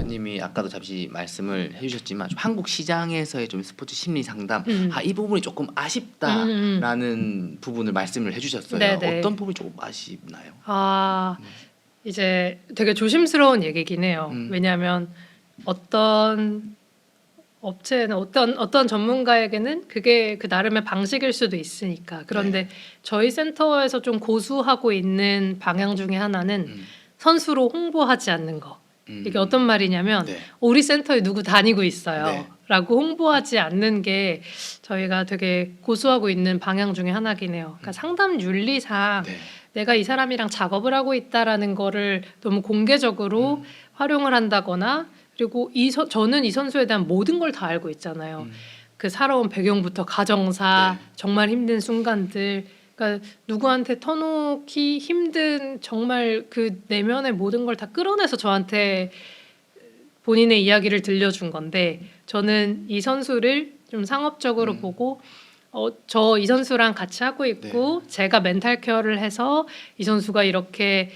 대표님이 아까도 잠시 말씀을 해주셨지만 좀 한국 시장에서의 좀 스포츠 심리 상담, 이 부분이 조금 아쉽다라는 부분을 말씀을 해주셨어요. 네네. 어떤 부분이 조금 아쉽나요? 이제 되게 조심스러운 얘기긴 해요. 왜냐하면 어떤 업체는 어떤 전문가에게는 그게 그 나름의 방식일 수도 있으니까. 그런데 저희 센터에서 좀 고수하고 있는 방향 중에 하나는 선수로 홍보하지 않는 거. 이게 어떤 말이냐면 우리 센터에 누구 다니고 있어요 라고 홍보하지 않는 게 저희가 되게 고수하고 있는 방향 중에 하나긴 해요. 그러니까 상담 윤리상 내가 이 사람이랑 작업을 하고 있다라는 거를 너무 공개적으로 활용을 한다거나, 그리고 저는 이 선수에 대한 모든 걸 다 알고 있잖아요. 그 살아온 배경부터 가정사, 정말 힘든 순간들, 그러니까 누구한테 터놓기 힘든 정말 그 내면의 모든 걸 다 끌어내서 저한테 본인의 이야기를 들려준 건데, 저는 이 선수를 좀 상업적으로 보고 저 이 선수랑 같이 하고 있고 제가 멘탈 케어를 해서 이 선수가 이렇게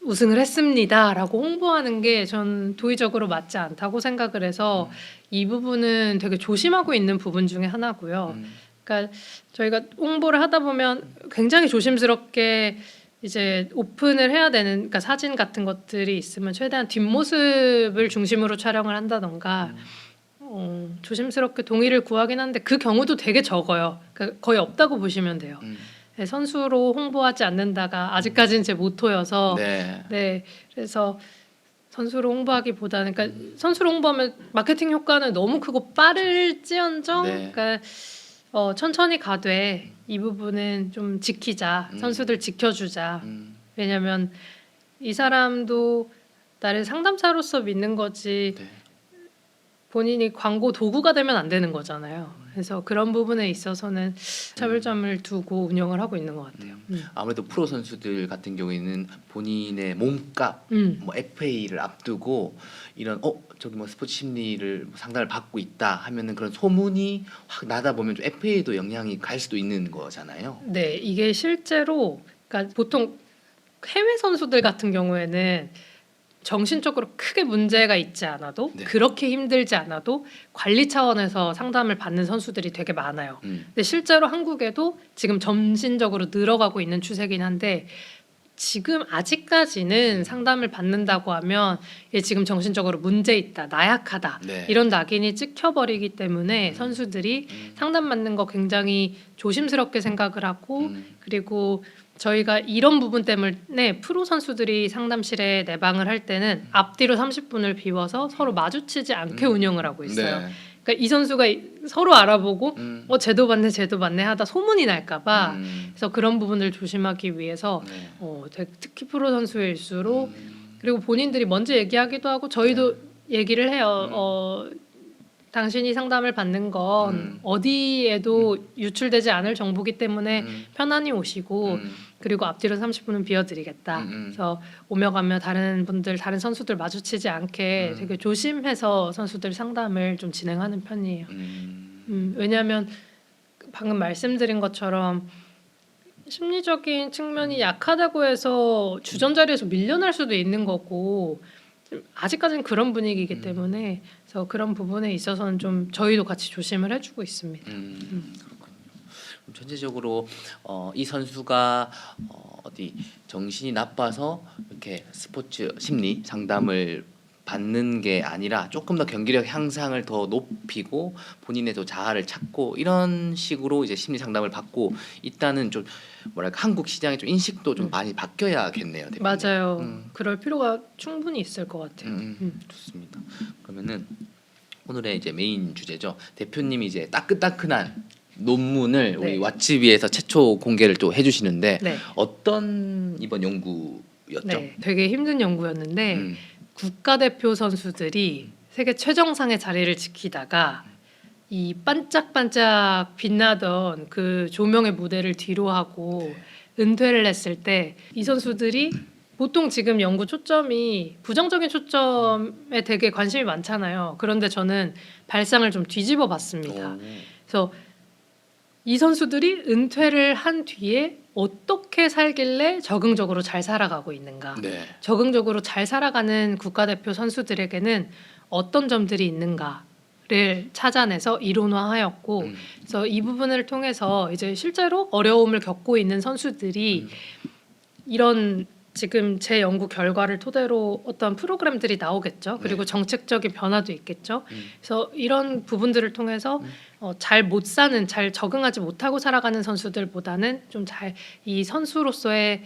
우승을 했습니다라고 홍보하는 게 전 도의적으로 맞지 않다고 생각을 해서 이 부분은 되게 조심하고 있는 부분 중에 하나고요. 그러니까 저희가 홍보를 하다 보면 굉장히 조심스럽게 이제 오픈을 해야 되는, 그러니까 사진 같은 것들이 있으면 최대한 뒷모습을 중심으로 촬영을 한다던가 조심스럽게 동의를 구하긴 하는데 그 경우도 되게 적어요. 그러니까 거의 없다고 보시면 돼요. 선수로 홍보하지 않는다가 아직까지는 제 모토여서 그래서 선수로 홍보하기보다는, 그러니까 선수로 홍보하면 마케팅 효과는 너무 크고 빠를지언정 그러니까 천천히 가되 이 부분은 좀 지키자, 선수들 지켜주자. 왜냐면 이 사람도 나를 상담사로서 믿는 거지 본인이 광고 도구가 되면 안 되는 거잖아요. 그래서 그런 부분에 있어서는 차별점을 두고 운영을 하고 있는 것 같아요. 아무래도 프로 선수들 같은 경우에는 본인의 몸값, 뭐 FA를 앞두고 이런 저기 뭐 스포츠 심리를 상담을 받고 있다 하면은 그런 소문이 확 나다 보면 좀 FA에도 영향이 갈 수도 있는 거잖아요. 네, 이게 실제로 그러니까 보통 해외 선수들 같은 경우에는 정신적으로 크게 문제가 있지 않아도 그렇게 힘들지 않아도 관리 차원에서 상담을 받는 선수들이 되게 많아요. 근데 실제로 한국에도 지금 점진적으로 늘어가고 있는 추세긴 한데, 지금 아직까지는 상담을 받는다고 하면 얘 지금 정신적으로 문제 있다, 나약하다 이런 낙인이 찍혀버리기 때문에 선수들이 상담받는 거 굉장히 조심스럽게 생각을 하고, 그리고 저희가 이런 부분 때문에 프로 선수들이 상담실에 내방을 할 때는 앞뒤로 30분을 비워서 서로 마주치지 않게 운영을 하고 있어요. 그러니까 이 선수가 서로 알아보고 쟤도 받네 하다 소문이 날까봐 그래서 그런 부분을 조심하기 위해서 특히 프로 선수일수록 그리고 본인들이 먼저 얘기하기도 하고 저희도 얘기를 해요. 당신이 상담을 받는 건 어디에도 유출되지 않을 정보기 때문에 편안히 오시고 그리고 앞뒤로 30분은 비워드리겠다. 그래서 오며 가며 다른 선수들 마주치지 않게 되게 조심해서 선수들 상담을 좀 진행하는 편이에요. 왜냐하면 방금 말씀드린 것처럼 심리적인 측면이 약하다고 해서 주전 자리에서 밀려날 수도 있는 거고, 아직까지는 그런 분위기이기 때문에 그래서 그런 부분에 있어서는 좀 저희도 같이 조심을 해주고 있습니다. 그렇군요. 그럼 전체적으로 이 선수가 어디 정신이 나빠서 이렇게 스포츠 심리 상담을 받는 게 아니라 조금 더 경기력 향상을 더 높이고 본인의 또 자아를 찾고 이런 식으로 이제 심리 상담을 받고 있다는, 좀 뭐랄까 한국 시장의 좀 인식도 좀 많이 바뀌어야겠네요, 대표님. 맞아요. 그럴 필요가 충분히 있을 것 같아요. 좋습니다. 그러면은 오늘의 이제 메인 주제죠. 대표님이 이제 따끈따끈한 논문을 우리 왓츠비에서 최초 공개를 또 해주시는데 어떤 이번 연구였죠? 되게 힘든 연구였는데 국가대표 선수들이 세계 최정상의 자리를 지키다가 이 반짝반짝 빛나던 그 조명의 무대를 뒤로하고 은퇴를 했을 때 이 선수들이 보통 지금 연구 초점이 부정적인 초점에 되게 관심이 많잖아요. 그런데 저는 발상을 좀 뒤집어 봤습니다. 그래서 이 선수들이 은퇴를 한 뒤에 어떻게 살길래 적응적으로 잘 살아가고 있는가. 네. 적응적으로 잘 살아가는 국가대표 선수들에게는 어떤 점들이 있는가를 찾아내서 이론화하였고, 그래서 이 부분을 통해서 이제 실제로 어려움을 겪고 있는 선수들이 이런 지금 제 연구 결과를 토대로 어떤 프로그램들이 나오겠죠. 그리고 정책적인 변화도 있겠죠. 그래서 이런 부분들을 통해서 잘 못 사는, 잘 적응하지 못하고 살아가는 선수들보다는 좀 잘 이 선수로서의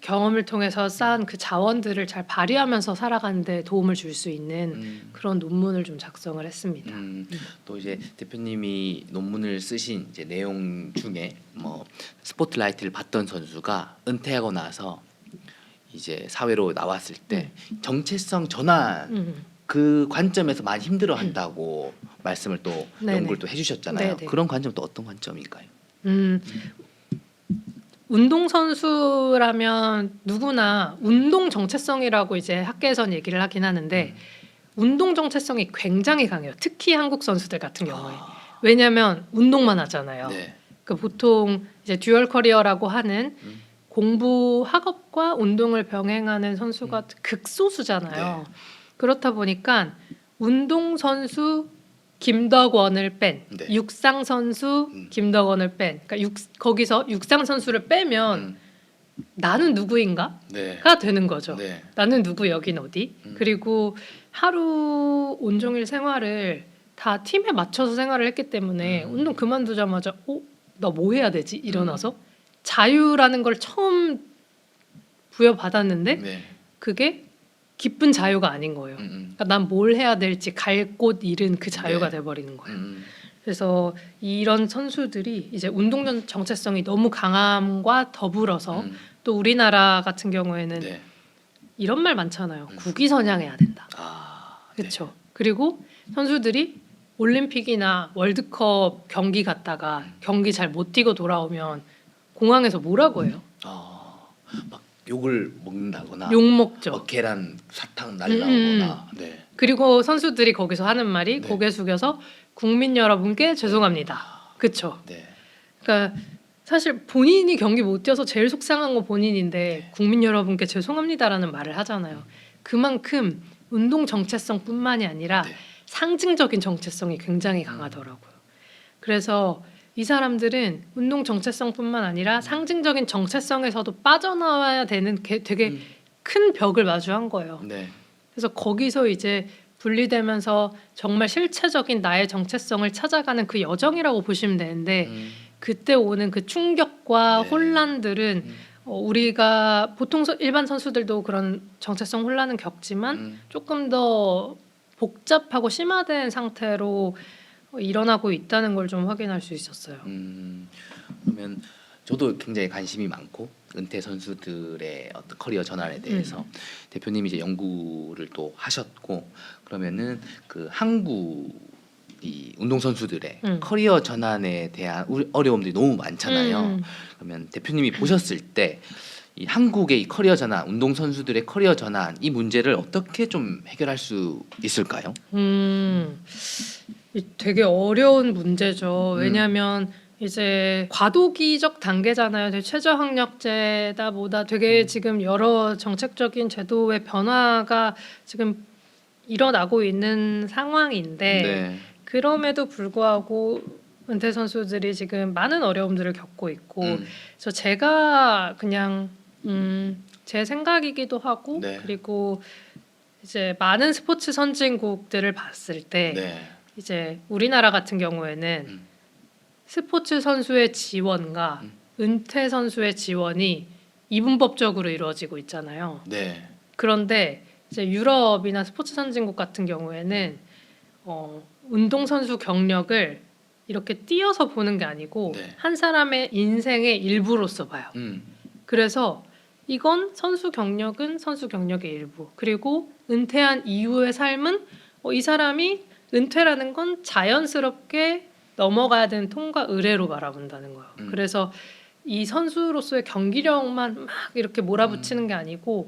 경험을 통해서 쌓은 그 자원들을 잘 발휘하면서 살아가는 데 도움을 줄 수 있는 그런 논문을 좀 작성을 했습니다. 또 이제 대표님이 논문을 쓰신 이제 내용 중에 뭐 스포트라이트를 받던 선수가 은퇴하고 나서 이제 사회로 나왔을 때 정체성 전환 그 관점에서 많이 힘들어한다고 말씀을 또 네네. 연구를 또 해주셨잖아요. 네네. 그런 관점 또 어떤 관점일까요? 운동선수라면 누구나 운동 정체성이라고 이제 학계에선 얘기를 하긴 하는데 운동 정체성이 굉장히 강해요. 특히 한국 선수들 같은 경우에. 왜냐하면 운동만 하잖아요. 네. 그 보통 이제 듀얼 커리어라고 하는 공부 학업과 운동을 병행하는 선수가 극소수잖아요. 네. 그렇다 보니까 운동 선수 김덕원을 뺀 네. 육상 선수 김덕원을 뺀 그러니까 거기서 육상 선수를 빼면 나는 누구인가가 네. 되는 거죠. 네. 나는 누구 여긴 어디? 그리고 하루 온종일 생활을 다 팀에 맞춰서 생활을 했기 때문에 운동 그만두자마자 나 뭐 해야 되지? 일어나서 자유라는 걸 처음 부여받았는데 네. 그게 기쁜 자유가 아닌 거예요. 그러니까 난 뭘 해야 될지 갈 곳 잃은 그 자유가 네. 돼버리는 거예요. 그래서 이런 선수들이 이제 운동 정체성이 너무 강함과 더불어서 또 우리나라 같은 경우에는 네. 이런 말 많잖아요. 국위선양해야 된다. 그렇죠. 그리고 선수들이 올림픽이나 월드컵 경기 갔다가 경기 잘 못 뛰고 돌아오면 공항에서 뭐라고 해요? 막 욕을 먹는다거나 욕 먹죠. 막 계란 사탕 날라오거나 네. 그리고 선수들이 거기서 하는 말이 네. 고개 숙여서 국민 여러분께 죄송합니다. 그렇죠. 네. 그러니까 사실 본인이 경기 못 뛰어서 제일 속상한 거 본인인데 국민 여러분께 죄송합니다라는 말을 하잖아요. 그만큼 운동 정체성뿐만이 아니라 네. 상징적인 정체성이 굉장히 강하더라고요. 그래서 이 사람들은 운동 정체성뿐만 아니라 상징적인 정체성에서도 빠져나와야 되는 되게 큰 벽을 마주한 거예요. 네. 그래서 거기서 이제 분리되면서 정말 실체적인 나의 정체성을 찾아가는 그 여정이라고 보시면 되는데 그때 오는 그 충격과 네. 혼란들은 우리가 보통 일반 선수들도 그런 정체성 혼란은 겪지만 조금 더 복잡하고 심화된 상태로 일어나고 있다는 걸 좀 확인할 수 있었어요. 그러면 저도 굉장히 관심이 많고 은퇴 선수들의 어떤 커리어 전환에 대해서 대표님이 이제 연구를 또 하셨고 그러면은 그 한국 이 운동 선수들의 커리어 전환에 대한 어려움들이 너무 많잖아요. 그러면 대표님이 보셨을 때 이 한국의 이 커리어 전환, 운동 선수들의 커리어 전환 이 문제를 어떻게 좀 해결할 수 있을까요? 되게 어려운 문제죠. 왜냐하면 이제 과도기적 단계잖아요. 되게 최저학력제다 보다 되게 지금 여러 정책적인 제도의 변화가 지금 일어나고 있는 상황인데 네. 그럼에도 불구하고 은퇴 선수들이 지금 많은 어려움들을 겪고 있고 그래서 제가 그냥 제 생각이기도 하고 네. 그리고 이제 많은 스포츠 선진국들을 봤을 때 네. 이제 우리나라 같은 경우에는 스포츠 선수의 지원과 은퇴 선수의 지원이 이분법적으로 이루어지고 있잖아요. 네. 그런데 이제 유럽이나 스포츠 선진국 같은 경우에는 운동 선수 경력을 이렇게 띄어서 보는 게 아니고 네. 한 사람의 인생의 일부로서 봐요. 그래서 이건 선수 경력은 선수 경력의 일부. 그리고 은퇴한 이후의 삶은 이 사람이 은퇴라는 건 자연스럽게 넘어가야 되는 통과 의례로 바라본다는 거예요. 그래서 이 선수로서의 경기력만 막 이렇게 몰아붙이는 게 아니고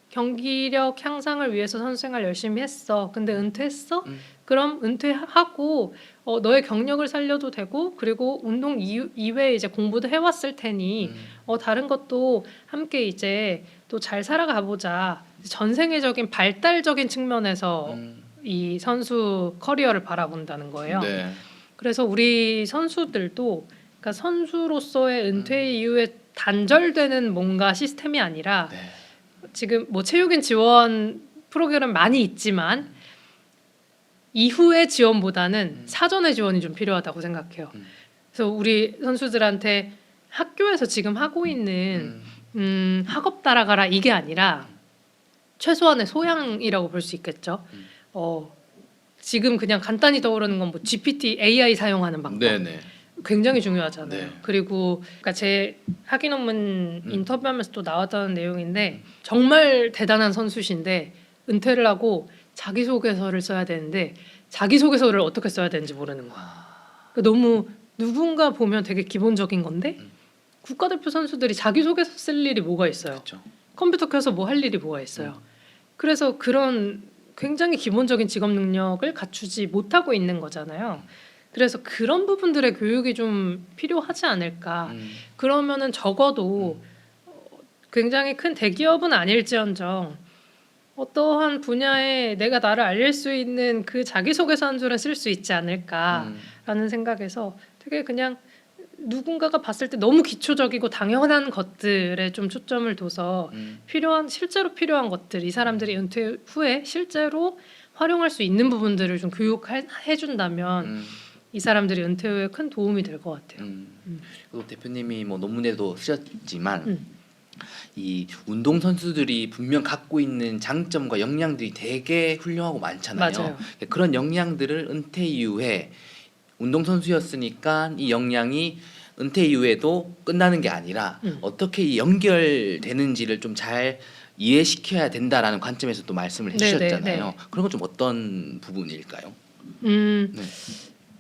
경기력 향상을 위해서 선수 생활 열심히 했어. 근데 은퇴했어? 그럼 은퇴하고 너의 경력을 살려도 되고 그리고 운동 이외에 이제 공부도 해왔을 테니 다른 것도 함께 이제 또 잘 살아가 보자. 전 세계적인 발달적인 측면에서 이 선수 커리어를 바라본다는 거예요. 네. 그래서 우리 선수들도 그러니까 선수로서의 은퇴 이후에 단절되는 뭔가 시스템이 아니라 네. 지금 뭐 체육인 지원 프로그램 많이 있지만 이후의 지원보다는 사전의 지원이 좀 필요하다고 생각해요. 그래서 우리 선수들한테 학교에서 지금 하고 있는 학업 따라가라 이게 아니라 최소한의 소양이라고 볼 수 있겠죠. 지금 그냥 간단히 떠오르는 건 뭐 GPT, AI 사용하는 방법 네네. 굉장히 중요하잖아요. 네. 그리고 그러니까 제 학위 논문 인터뷰하면서 또 나왔던 내용인데 정말 대단한 선수신데 은퇴를 하고 자기소개서를 써야 되는데 자기소개서를 어떻게 써야 되는지 모르는 거야. 그러니까 너무 누군가 보면 되게 기본적인 건데 국가대표 선수들이 자기소개서 쓸 일이 뭐가 있어요. 그렇죠. 컴퓨터 켜서 뭐 할 일이 뭐가 있어요. 그래서 그런 굉장히 기본적인 직업 능력을 갖추지 못하고 있는 거잖아요. 그래서 그런 부분들의 교육이 좀 필요하지 않을까. 그러면은 적어도 굉장히 큰 대기업은 아닐지언정 어떠한 분야에 내가 나를 알릴 수 있는 그 자기소개서 한 줄은 쓸 수 있지 않을까라는 생각에서 되게 그냥 누군가가 봤을 때 너무 기초적이고 당연한 것들에 좀 초점을 둬서 실제로 필요한 것들, 이 사람들이 은퇴 후에 실제로 활용할 수 있는 부분들을 좀 교육해준다면 이 사람들이 은퇴 후에 큰 도움이 될 것 같아요. 그리고 대표님이 뭐 논문에도 쓰셨지만 이 운동 선수들이 분명 갖고 있는 장점과 역량들이 되게 훌륭하고 많잖아요. 맞아요. 그런 역량들을 은퇴 이후에 운동 선수였으니까 이 역량이 은퇴 이후에도 끝나는 게 아니라 어떻게 연결되는지를 좀 잘 이해시켜야 된다라는 관점에서 또 말씀을 해주셨잖아요. 네. 그런 건 좀 어떤 부분일까요? 네.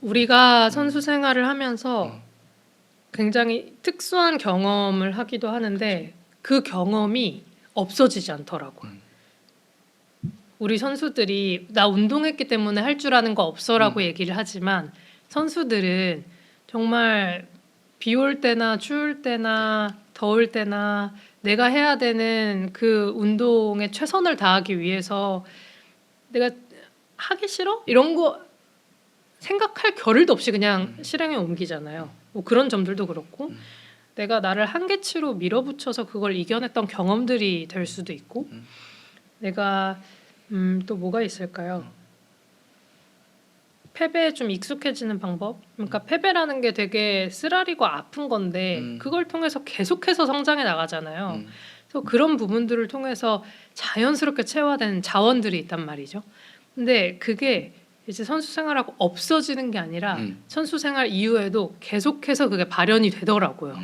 우리가 선수 생활을 하면서 굉장히 특수한 경험을 하기도 하는데 그 경험이 없어지지 않더라고요. 우리 선수들이 나 운동했기 때문에 할 줄 아는 거 없어라고 얘기를 하지만 선수들은 정말 비 올 때나 추울 때나 더울 때나 내가 해야 되는 그 운동에 최선을 다하기 위해서 내가 하기 싫어? 이런 거 생각할 겨를도 없이 그냥 실행에 옮기잖아요. 뭐 그런 점들도 그렇고 내가 나를 한계치로 밀어붙여서 그걸 이겨냈던 경험들이 될 수도 있고 내가 또 뭐가 있을까요? 패배에 좀 익숙해지는 방법? 그러니까 패배라는 게 되게 쓰라리고 아픈 건데 그걸 통해서 계속해서 성장해 나가잖아요. 그래서 그런 부분들을 통해서 자연스럽게 채워야 되는 자원들이 있단 말이죠. 근데 그게 이제 선수 생활하고 없어지는 게 아니라 선수 생활 이후에도 계속해서 그게 발현이 되더라고요.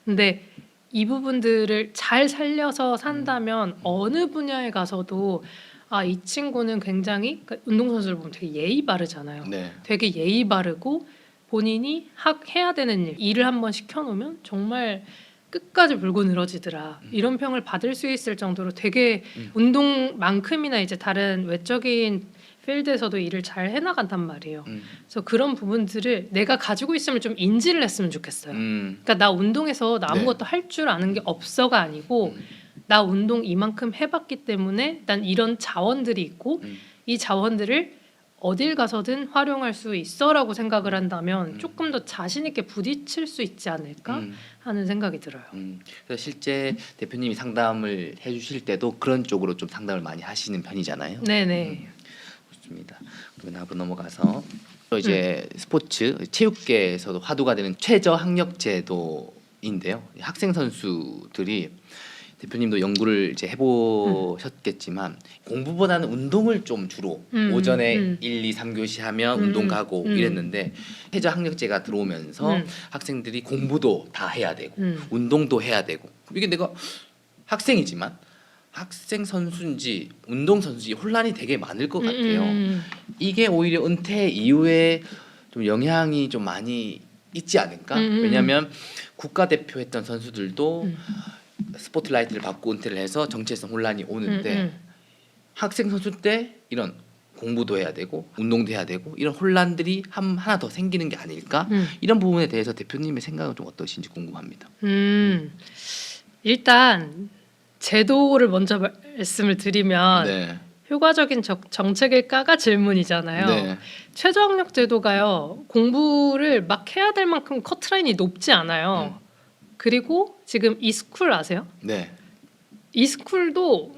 근데 이 부분들을 잘 살려서 산다면 어느 분야에 가서도 이 친구는 굉장히 그러니까 운동선수를 보면 되게 예의 바르잖아요. 네. 되게 예의 바르고 본인이 해야 되는 일을 한번 시켜놓으면 정말 끝까지 물고 늘어지더라. 이런 평을 받을 수 있을 정도로 되게 운동만큼이나 이제 다른 외적인 필드에서도 일을 잘 해나간단 말이에요. 그래서 그런 부분들을 내가 가지고 있으면 좀 인지를 했으면 좋겠어요. 그러니까 나 운동에서 나 아무것도 할 줄 아는 게 없어가 아니고 나 운동 이만큼 해봤기 때문에 난 이런 자원들이 있고 이 자원들을 어딜 가서든 활용할 수 있어라고 생각을 한다면 조금 더 자신 있게 부딪힐 수 있지 않을까 하는 생각이 들어요. 그래서 실제 대표님이 상담을 해주실 때도 그런 쪽으로 좀 상담을 많이 하시는 편이잖아요. 네네. 좋습니다. 그러면 한번 넘어가서 또 이제 스포츠 체육계에서도 화두가 되는 최저 학력 제도인데요. 학생 선수들이 대표님도 연구를 이제 해보셨겠지만 공부보다는 운동을 좀 주로 오전에 1, 2, 3교시 하면 운동 가고 이랬는데 최저 학력제가 들어오면서 학생들이 공부도 다 해야 되고 운동도 해야 되고 이게 내가 학생이지만 학생 선수인지 운동 선수인지 혼란이 되게 많을 것 같아요. 이게 오히려 은퇴 이후에 좀 영향이 좀 많이 있지 않을까? 왜냐하면 국가대표 했던 선수들도 스포트라이트를 받고 은퇴를 해서 정체성 혼란이 오는데 학생 선수 때 이런 공부도 해야 되고 운동도 해야 되고 이런 혼란들이 하나 더 생기는 게 아닐까? 음. 이런 부분에 대해서 대표님의 생각은 좀 어떠신지 궁금합니다. 일단 제도를 먼저 말씀을 드리면 네. 효과적인 정책일까가 질문이잖아요. 네. 최저학력 제도가요. 공부를 막 해야 될 만큼 커트라인이 높지 않아요. 그리고 지금 이스쿨 아세요? 네. 이스쿨도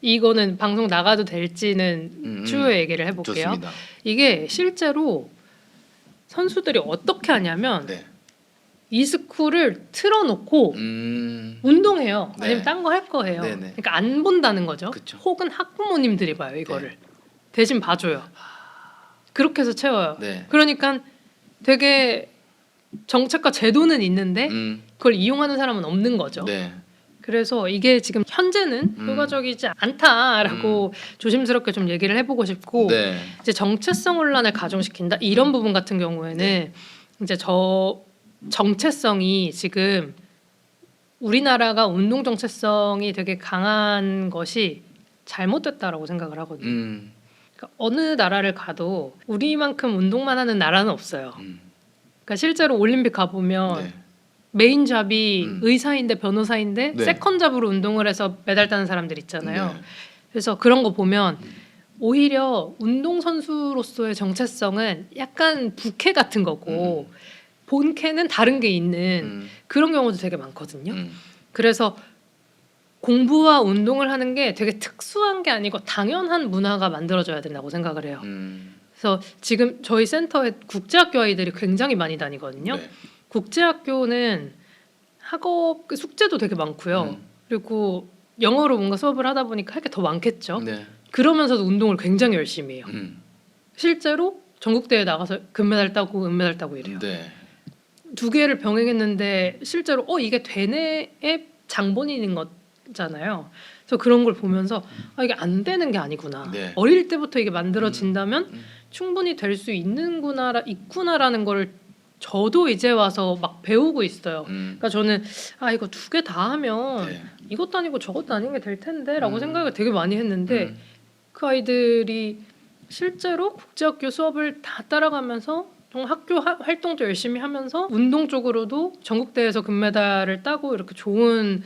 이거는 방송 나가도 될지는 추후에 얘기를 해볼게요. 좋습니다. 이게 실제로 선수들이 어떻게 하냐면 네. 이스쿨을 틀어놓고 음. 운동해요. 네. 아니면 딴 거 할 거예요. 네네. 그러니까 안 본다는 거죠. 그쵸. 혹은 학부모님들이 봐요 이거를. 네. 대신 봐줘요. 그렇게 해서 채워요. 네. 그러니까 되게 정책과 제도는 있는데 그걸 이용하는 사람은 없는 거죠. 네. 그래서 이게 지금 현재는 효과적이지 않다라고 조심스럽게 좀 얘기를 해보고 싶고 네. 이제 정체성 혼란을 가중시킨다 이런 부분 같은 경우에는 이제 정체성이 지금 우리나라가 운동 정체성이 되게 강한 것이 잘못됐다라고 생각을 하거든요. 그러니까 어느 나라를 가도 우리만큼 운동만 하는 나라는 없어요. 그러니까 실제로 올림픽 가보면 네. 메인 잡이 의사인데 변호사인데 네. 세컨 잡으로 운동을 해서 메달 따는 사람들 있잖아요. 네. 그래서 그런 거 보면 오히려 운동 선수로서의 정체성은 약간 부캐 같은 거고 본캐는 다른 게 있는 그런 경우도 되게 많거든요. 그래서 공부와 운동을 하는 게 되게 특수한 게 아니고 당연한 문화가 만들어져야 된다고 생각을 해요. 그래서 지금 저희 센터에 국제학교 아이들이 굉장히 많이 다니거든요. 네. 국제학교는 학업 숙제도 되게 많고요. 그리고 영어로 뭔가 수업을 하다 보니까 할 게 더 많겠죠. 네. 그러면서도 운동을 굉장히 열심히 해요. 실제로 전국대회 나가서 금메달 따고 은메달 따고 이래요. 네. 두 개를 병행했는데 실제로 이게 되네의 장본인인 거잖아요. 그래서 그런 걸 보면서 이게 안 되는 게 아니구나. 네. 어릴 때부터 이게 만들어진다면 충분히 될 수 있구나라는 거를 저도 이제 와서 막 배우고 있어요. 그러니까 저는 이거 두 개 다 하면 네. 이것도 아니고 저것도 아닌 게 될 텐데라고 생각을 되게 많이 했는데 그 아이들이 실제로 국제학교 수업을 다 따라가면서 학교 활동도 열심히 하면서 운동 쪽으로도 전국대회에서 금메달을 따고 이렇게 좋은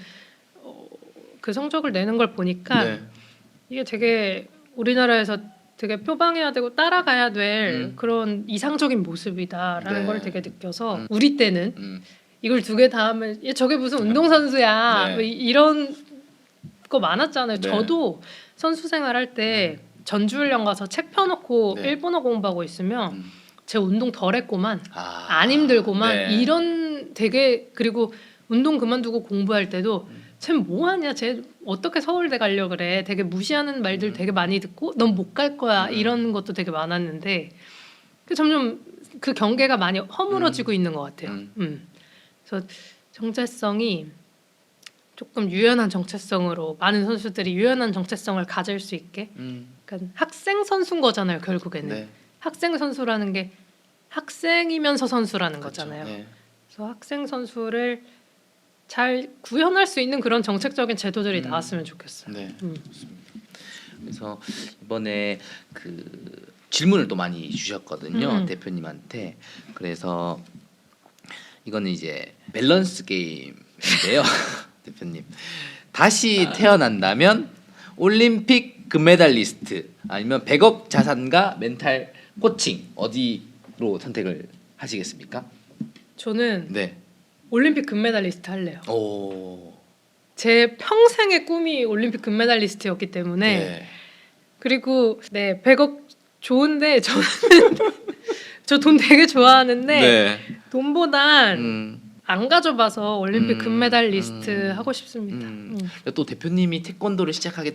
그 성적을 내는 걸 보니까 네. 이게 되게 우리나라에서 되게 표방해야 되고 따라가야 될 그런 이상적인 모습이다라는 네. 걸 되게 느껴서 우리 때는 이걸 두 개 다 하면 저게 무슨 운동선수야 네. 뭐 이런 거 많았잖아요. 네. 저도 선수 생활할 때 전주훈련 가서 책 펴놓고 네. 일본어 공부하고 있으면 제 운동 덜 했고만 아. 안 힘들고만 네. 이런 되게 그리고 운동 그만두고 공부할 때도 쟤 뭐하냐 쟤 어떻게 서울대 가려고 그래 되게 무시하는 말들 되게 많이 듣고 넌 못 갈 거야 이런 것도 되게 많았는데 점점 그 경계가 많이 허물어지고 있는 것 같아요. 그래서 정체성이 조금 유연한 정체성으로 많은 선수들이 유연한 정체성을 가질 수 있게 그러니까 학생 선수인 거잖아요 결국에는. 네. 학생 선수라는 게 학생이면서 선수라는 그렇죠. 거잖아요. 네. 그래서 학생 선수를 잘 구현할 수 있는 그런 정책적인 제도들이 나왔으면 좋겠어요. 네. 좋습니다. 그래서 이번에 그 질문을 또 많이 주셨거든요. 대표님한테. 그래서 이거는 이제 밸런스 게임인데요. 대표님. 다시 태어난다면 올림픽 금메달리스트 아니면 100억 자산가 멘탈 코칭 어디로 선택을 하시겠습니까? 저는 네. 올림픽 금메달리스트 할래요. 오. 제 평생의 꿈이 올림픽 금메달리스트였기 때문에 네. 그리고 100억 좋은데 저는 저 돈 되게 좋아하는데 네. 돈보단 안 가져봐서 올림픽 금메달리스트 하고 싶습니다. 또 대표님이 태권도를 시작하게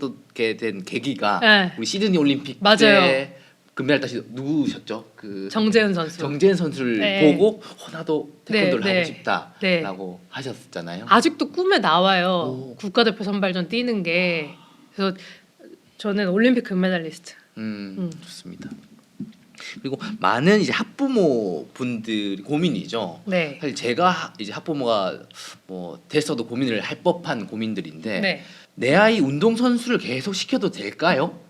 된 계기가 네. 우리 시드니 올림픽 맞아요. 때 금메달 따시 누구셨죠? 그 정재은 선수. 정재은 선수를 네. 보고 나도 태권도를 네, 하고 네. 싶다라고 하셨잖아요. 아직도 꿈에 나와요. 오. 국가대표 선발전 뛰는 게. 그래서 저는 올림픽 금메달리스트. 좋습니다. 그리고 많은 이제 학부모 분들이 고민이죠. 네. 사실 제가 이제 학부모가 뭐 됐어도 고민을 할 법한 고민들인데 네. 내 아이 운동 선수를 계속 시켜도 될까요?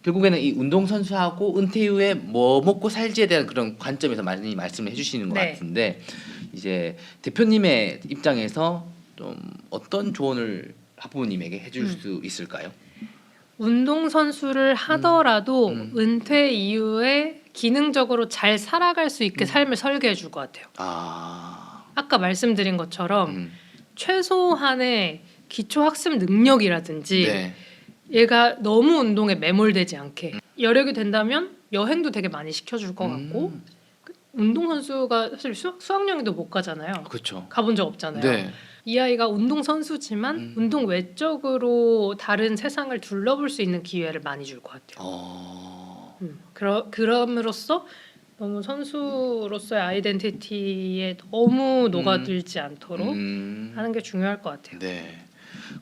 결국에는 이 운동 선수하고 은퇴 이후에 뭐 먹고 살지에 대한 그런 관점에서 많이 말씀을 해주시는 것 네. 같은데 이제 대표님의 입장에서 좀 어떤 조언을 학부모님에게 해줄 수 있을까요? 운동 선수를 하더라도 음. 은퇴 이후에 기능적으로 잘 살아갈 수 있게 삶을 설계해 줄 것 같아요. 아, 아까 말씀드린 것처럼 음. 최소한의 기초 학습 능력이라든지 네, 얘가 너무 운동에 매몰되지 않게 여력이 된다면 여행도 되게 많이 시켜줄 것 같고 운동 선수가 사실 수학여행도 못 가잖아요. 그렇죠. 가본 적 없잖아요. 네, 이 아이가 운동 선수지만 운동 외적으로 다른 세상을 둘러볼 수 있는 기회를 많이 줄 것 같아요. 그럼으로써 너무 선수로서의 아이덴티티에 너무 녹아들지 않도록 하는 게 중요할 것 같아요. 네.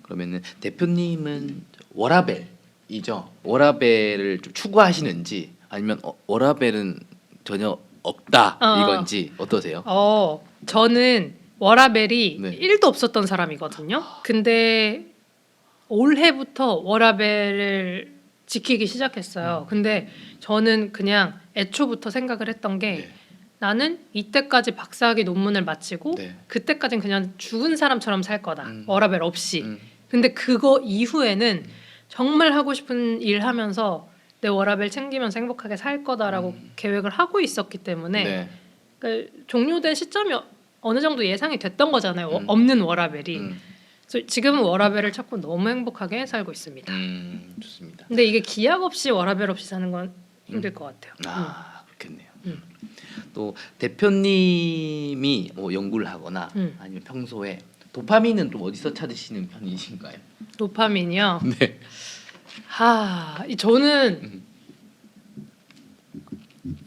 그러면은 대표님은 워라벨이죠. 워라벨을 좀 추구하시는지 아니면 워라벨은 전혀 없다 이건지 어떠세요? 저는 워라벨이 네. 1도 없었던 사람이거든요. 근데 올해부터 워라벨을 지키기 시작했어요. 근데 저는 그냥 애초부터 생각을 했던 게 네. 나는 이때까지 박사학위 논문을 마치고 네. 그때까진 그냥 죽은 사람처럼 살 거다. 워라벨 없이. 음. 근데 그거 이후에는 정말 하고 싶은 일 하면서 내 워라벨 챙기면서 행복하게 살 거다라고 계획을 하고 있었기 때문에 네. 그러니까 종료된 시점이 어느 정도 예상이 됐던 거잖아요. 없는 워라벨이. 그래서 지금은 워라벨을 찾고 너무 행복하게 살고 있습니다. 좋습니다. 근데 이게 기약 없이 워라벨 없이 사는 건 힘들 것 같아요. 아, 그렇겠네요. 또 대표님이 뭐 연구를 하거나 아니면 평소에 도파민은 좀 어디서 찾으시는 편이신가요? 도파민이요. 네. 저는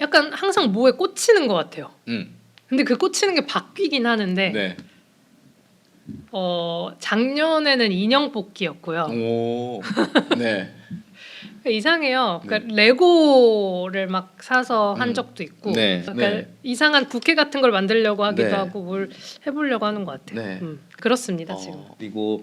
약간 항상 뭐에 꽂히는 것 같아요. 근데 그 꽂히는 게 바뀌긴 하는데 네. 작년에는 인형 뽑기였고요. 오. 네. 이상해요. 그러니까 레고를 막 사서 한 적도 있고, 네. 그러니까 네. 이상한 부케 같은 걸 만들려고 하기도 네. 하고 뭘 해보려고 하는 것 같아요. 네. 그렇습니다 지금. 그리고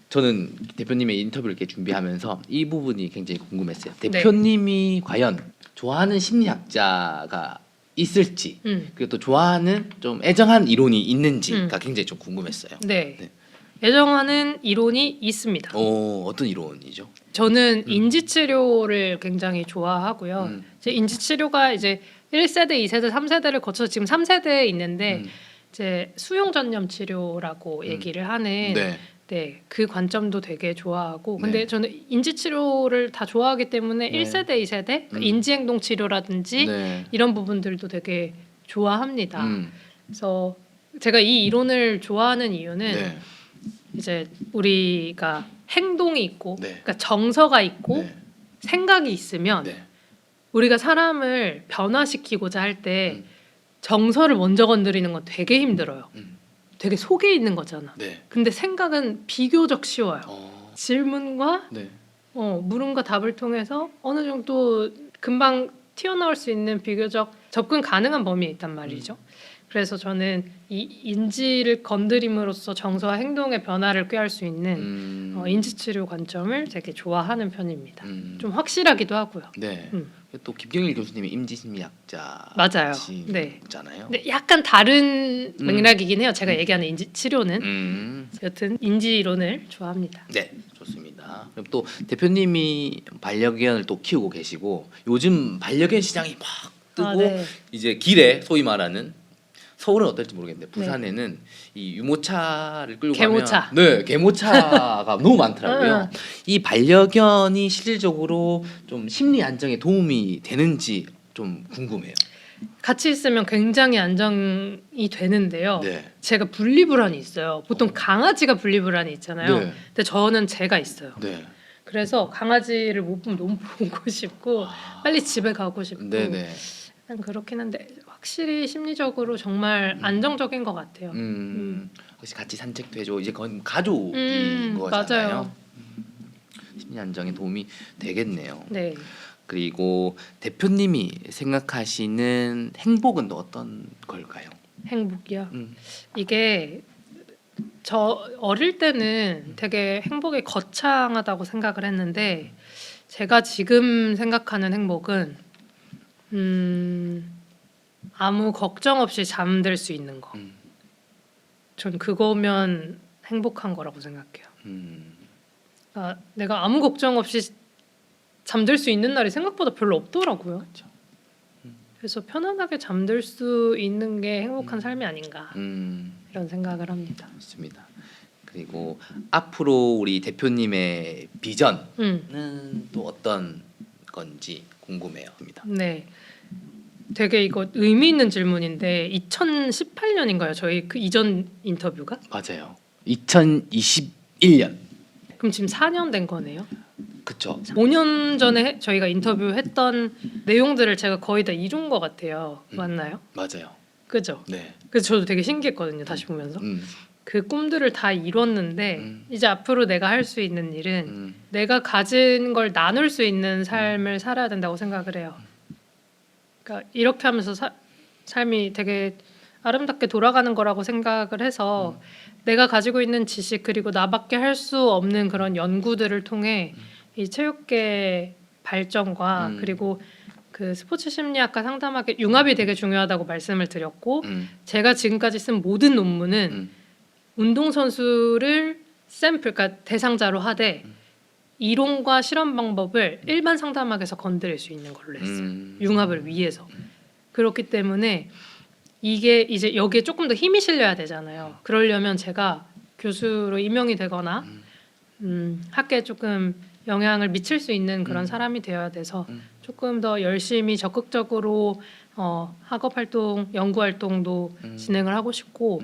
저는 대표님의 인터뷰를 이렇게 준비하면서 이 부분이 굉장히 궁금했어요. 대표님이 과연 좋아하는 심리학자가 있을지 그리고 또 좋아하는 좀 애정한 이론이 있는지가 굉장히 좀 궁금했어요. 네. 네. 애정하는 이론이 있습니다. 어떤 이론이죠? 저는 인지치료를 굉장히 좋아하고요. 이제 인지치료가 이제 1세대, 2세대, 3세대를 거쳐서 지금 3세대에 있는데 이제 수용 전념 치료라고 얘기를 하는 네, 그 관점도 되게 좋아하고 근데 저는 인지치료를 다 좋아하기 때문에 1세대, 2세대 그러니까 인지행동 치료라든지 이런 부분들도 되게 좋아합니다. 그래서 제가 이 이론을 좋아하는 이유는 이제 우리가 행동이 있고 그러니까 정서가 있고 생각이 있으면 우리가 사람을 변화시키고자 할 때 정서를 먼저 건드리는 건 되게 힘들어요. 되게 속에 있는 거잖아. 근데 생각은 비교적 쉬워요. 질문과 물음과 답을 통해서 어느 정도 금방 튀어나올 수 있는 비교적 접근 가능한 범위에 있단 말이죠. 그래서 저는 이 인지를 건드림으로써 정서와 행동의 변화를 꾀할 수 있는 인지치료 관점을 되게 좋아하는 편입니다. 좀 확실하기도 하고요. 네. 또 김경일 교수님이 임지심리학자 맞아요. 잖아요. 네, 약간 다른 맥락이긴 해요. 제가 얘기하는 인지치료는. 여튼 인지이론을 좋아합니다. 네, 좋습니다. 그럼 또 대표님이 반려견을 또 키우고 계시고 요즘 반려견 시장이 막 뜨고 이제 길에 소위 말하는 서울은 어떨지 모르겠는데 부산에는 이 유모차를 끌고 개모차. 가면 개모차가 너무 많더라고요. 이 반려견이 실질적으로 좀 심리 안정에 도움이 되는지 좀 궁금해요. 같이 있으면 굉장히 안정이 되는데요. 제가 분리불안이 있어요. 보통 강아지가 분리불안이 있잖아요. 근데 저는 제가 있어요. 그래서 강아지를 못 보면 너무 보고 싶고 빨리 집에 가고 싶고 약간 그렇긴 한데 확실히 심리적으로 정말 안정적인 것 같아요. 혹시 같이 산책도 해줘. 이제 거의 가족인 거잖아요. 맞아요. 심리 안정에 도움이 되겠네요. 네. 그리고 대표님이 생각하시는 행복은 또 어떤 걸까요? 행복이요. 이게 저 어릴 때는 되게 행복이 거창하다고 생각을 했는데 제가 지금 생각하는 행복은 아무 걱정 없이 잠들 수 있는 거. 전 그거면 행복한 거라고 생각해요. 그러니까 내가 아무 걱정 없이 잠들 수 있는 날이 생각보다 별로 없더라고요. 그렇죠. 그래서 편안하게 잠들 수 있는 게 행복한 삶이 아닌가 이런 생각을 합니다. 좋습니다. 그리고 앞으로 우리 대표님의 비전은 또 어떤 건지 궁금해요. 네, 되게 이거 의미 있는 질문인데 2018년인가요? 저희 그 이전 인터뷰가? 맞아요. 2021년. 그럼 지금 4년 된 거네요. 그렇죠. 5년 전에 저희가 인터뷰했던 내용들을 제가 거의 다 이룬 것 같아요. 맞나요? 맞아요. 그죠? 네. 그래서 저도 되게 신기했거든요. 다시 보면서 그 꿈들을 다 이뤘는데 이제 앞으로 내가 할 수 있는 일은 내가 가진 걸 나눌 수 있는 삶을 살아야 된다고 생각을 해요. 그러니까 이렇게 하면서 삶이 되게 아름답게 돌아가는 거라고 생각을 해서 내가 가지고 있는 지식 그리고 나밖에 할 수 없는 그런 연구들을 통해 이 체육계 발전과 그리고 그 스포츠 심리학과 상담학의 융합이 되게 중요하다고 말씀을 드렸고 제가 지금까지 쓴 모든 논문은 운동선수를 샘플, 그러니까 대상자로 하되 이론과 실험 방법을 일반 상담학에서 건드릴 수 있는 걸로 했어요. 융합을 위해서. 그렇기 때문에 이게 이제 여기에 조금 더 힘이 실려야 되잖아요. 그러려면 제가 교수로 임용이 되거나 학계에 조금 영향을 미칠 수 있는 그런 사람이 되어야 돼서 조금 더 열심히 적극적으로 학업 활동, 연구 활동도 진행을 하고 싶고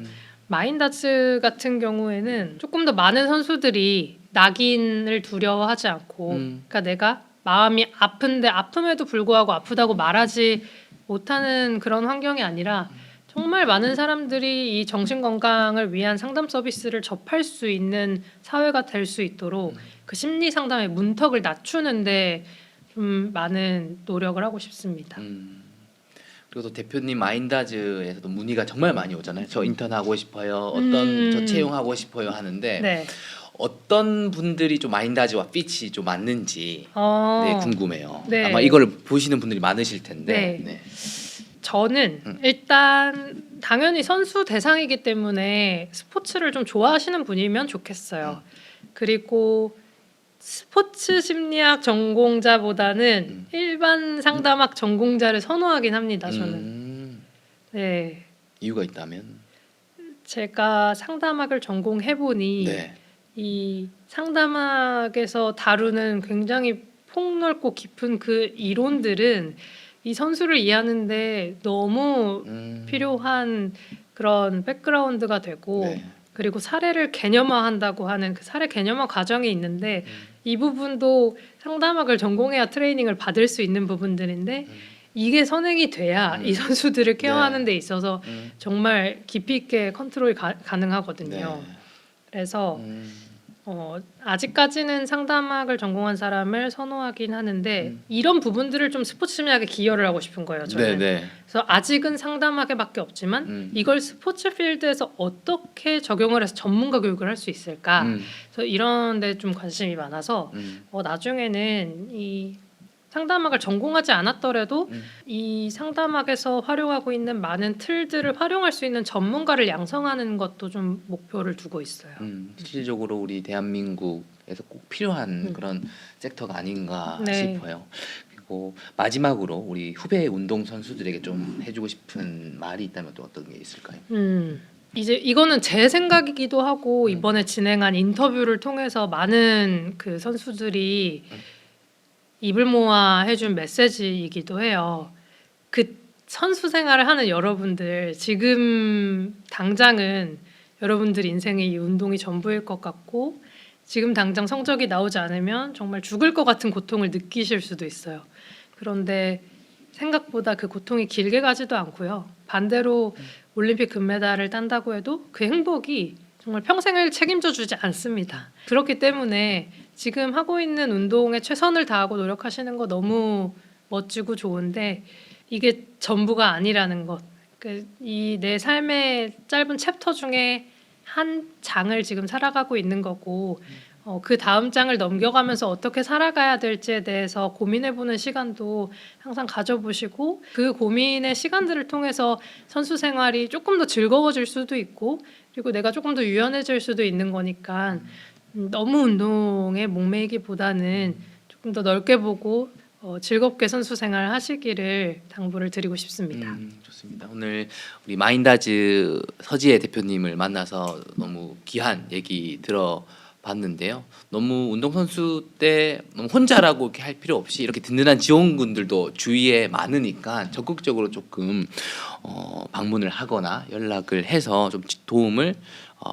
마인다즈 같은 경우에는 조금 더 많은 선수들이 낙인을 두려워하지 않고 그러니까 내가 마음이 아픈데 아픔에도 불구하고 아프다고 말하지 못하는 그런 환경이 아니라 정말 많은 사람들이 이 정신 건강을 위한 상담 서비스를 접할 수 있는 사회가 될 수 있도록 그 심리 상담의 문턱을 낮추는데 좀 많은 노력을 하고 싶습니다. 그리고 또 대표님 마인다즈에서도 문의가 정말 많이 오잖아요. 저 인턴 하고 싶어요. 어떤 저 채용하고 싶어요 하는데 네. 어떤 분들이 좀 마인다즈와 핏이 좀 맞는지 네, 궁금해요. 네. 아마 이걸 보시는 분들이 많으실 텐데. 네. 네. 저는 일단 당연히 선수 대상이기 때문에 스포츠를 좀 좋아하시는 분이면 좋겠어요. 그리고 스포츠 심리학 전공자보다는 일반 상담학 전공자를 선호하긴 합니다. 저는. 네. 이유가 있다면? 제가 상담학을 전공해 보니 네. 이 상담학에서 다루는 굉장히 폭넓고 깊은 그 이론들은 이 선수를 이해하는데 너무 필요한 그런 백그라운드가 되고 네. 그리고 사례를 개념화한다고 하는 그 사례 개념화 과정이 있는데 이 부분도 상담학을 전공해야 트레이닝을 받을 수 있는 부분들인데 이게 선행이 돼야 이 선수들을 케어하는 데 있어서 정말 깊이 있게 컨트롤이 가능하거든요. 네. 그래서 아직까지는 상담학을 전공한 사람을 선호하긴 하는데 이런 부분들을 좀 스포츠 심리학에 기여를 하고 싶은 거예요. 저는. 네. 그래서 아직은 상담학에밖에 없지만 이걸 스포츠 필드에서 어떻게 적용을 해서 전문가 교육을 할 수 있을까? 그래서 이런 데 좀 관심이 많아서 나중에는 이 상담학을 전공하지 않았더라도 이 상담학에서 활용하고 있는 많은 틀들을 활용할 수 있는 전문가를 양성하는 것도 좀 목표를 두고 있어요. 실질적으로 우리 대한민국에서 꼭 필요한 그런 섹터가 아닌가 네. 싶어요. 그리고 마지막으로 우리 후배 운동 선수들에게 좀 해주고 싶은 말이 있다면 또 어떤 게 있을까요? 이제 이거는 제 생각이기도 하고 이번에 진행한 인터뷰를 통해서 많은 그 선수들이 입을 모아 해준 메시지이기도 해요. 그 선수 생활을 하는 여러분들 지금 당장은 여러분들 인생의 이 운동이 전부일 것 같고 지금 당장 성적이 나오지 않으면 정말 죽을 것 같은 고통을 느끼실 수도 있어요. 그런데 생각보다 그 고통이 길게 가지도 않고요. 반대로 올림픽 금메달을 딴다고 해도 그 행복이 정말 평생을 책임져 주지 않습니다. 그렇기 때문에 지금 하고 있는 운동에 최선을 다하고 노력하시는 거 너무 멋지고 좋은데 이게 전부가 아니라는 것. 이 내 삶의 짧은 챕터 중에 한 장을 지금 살아가고 있는 거고 그 다음 장을 넘겨가면서 어떻게 살아가야 될지에 대해서 고민해보는 시간도 항상 가져보시고 그 고민의 시간들을 통해서 선수 생활이 조금 더 즐거워질 수도 있고 그리고 내가 조금 더 유연해질 수도 있는 거니까 너무 운동에 목매이기보다는 조금 더 넓게 보고 즐겁게 선수 생활 하시기를 당부를 드리고 싶습니다. 좋습니다. 오늘 우리 마인다즈 서지혜 대표님을 만나서 너무 귀한 얘기 들어봤는데요. 너무 운동선수 때 너무 혼자라고 이렇게 할 필요 없이 이렇게 든든한 지원군들도 주위에 많으니까 적극적으로 조금 방문을 하거나 연락을 해서 좀 도움을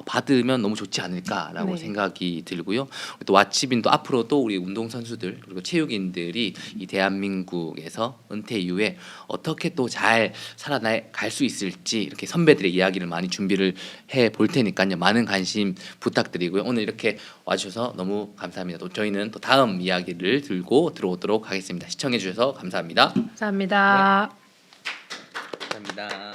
받으면 너무 좋지 않을까라고 네. 생각이 들고요. 또 왓츠빈도 앞으로도 우리 운동 선수들 그리고 체육인들이 이 대한민국에서 은퇴 이후에 어떻게 또 잘 살아갈 수 있을지 이렇게 선배들의 이야기를 많이 준비를 해 볼 테니까요. 많은 관심 부탁드리고요. 오늘 이렇게 와주셔서 너무 감사합니다. 또 저희는 또 다음 이야기를 들고 들어오도록 하겠습니다. 시청해 주셔서 감사합니다. 감사합니다. 감사합니다.